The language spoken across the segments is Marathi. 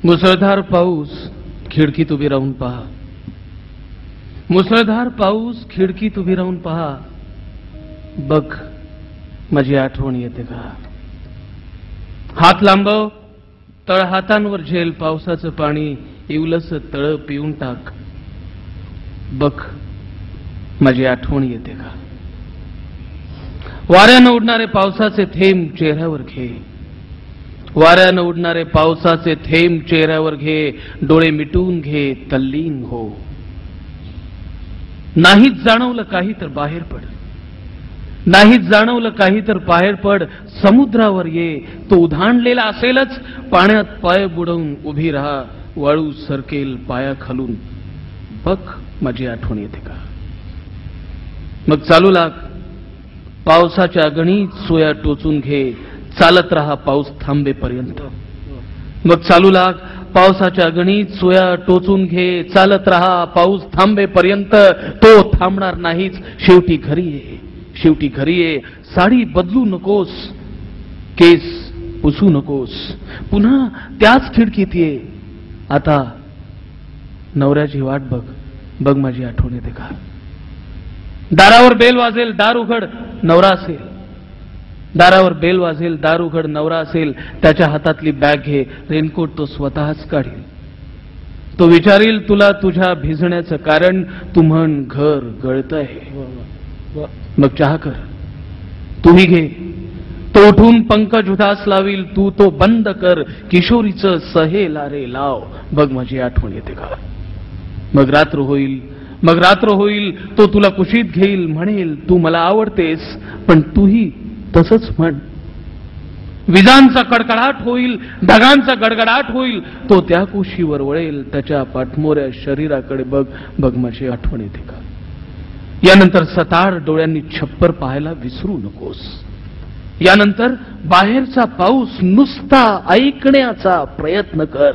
मुसळधार पाऊस खिडकीत उभी राहून पहा. मुसळधार पाऊस खिडकीत उभी राहून पहा. बघ माझी आठवण येते का? हात लांबव, तळहातांवर झेल पावसाचं पाणी, इवलस तळ पिऊन टाक. बघ माझी आठवण येते का? वाऱ्यानं उडणारे पावसाचे थेंब चेहऱ्यावर घे. वाऱ्यानं उडणारे पावसाचे थेंब चेहऱ्यावर घे. डोळे मिटून घे, तल्लीन हो. नाहीच जाणवलं काही तर बाहेर पड. नाहीच जाणवलं काही तर बाहेर पड. समुद्रावर ये, तो उधाणलेला असेलच. पाण्यात पाय बुडवून उभी राहा. वाळू सरकेल पायाखालून. बघ माझी आठवण येते का? मग चालू लाग. पावसाच्या गणित सोया टोचून घे. चालत राहा पाऊस थांबेपर्यंत. मग चालू लाग. पावसाच्या गणित सोया टोचून घे. चालत राहा पाऊस थांबेपर्यंत. तो थांबणार नाहीच. शेवटी घरी ये. शेवटी घरी ये. साडी बदलू नकोस. केस पुसू नकोस. पुन्हा त्याच खिडकीत ये. आता नवऱ्याची वाट बघ. बघ माझी आठवण येते का? दारावर बेल वाजेल, दार उघड. नवरा असेल. दारावर बेल वाजेल, दार उघड. नवरा असेल. त्याच्या हातातली बॅग घे. रेनकोट तो स्वतःच काढील. तो विचारील तुला तुझ्या भिजण्याचं कारण. तू म्हण घर गळतंय. मग चहा कर. तूही घे. तो उठून पंकज उदास लावील. तू तो बंद कर. किशोरीचं सहेला रे लाव. बघ माझी आठवण येते का? मग रात्र होईल. मग रात्र होईल. तो तुला कुशीत घेईल. म्हणेल तू मला आवडतेस. पण तूही तसंच म्हण. विजांचा कडकडाट होईल. ढगांचा गडगडाट होईल. तो त्या कुशीवर वळेल. त्याच्या पाठमोऱ्या शरीराकडे बघ. बघ माझी आठवण येते का? यानंतर सतार डोळ्यांनी छप्पर पाहायला विसरू नकोस. यानंतर बाहेरचा पाऊस नुसता ऐकण्याचा प्रयत्न कर.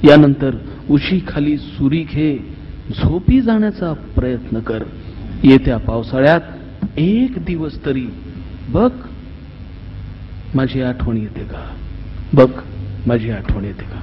यानंतर उशीखाली सुरी घे. झोपी जाण्याचा प्रयत्न कर. येत्या पावसाळ्यात एक दिवस तरी बघ माझी आठवण येते का? बघ माझी आठवण येते का?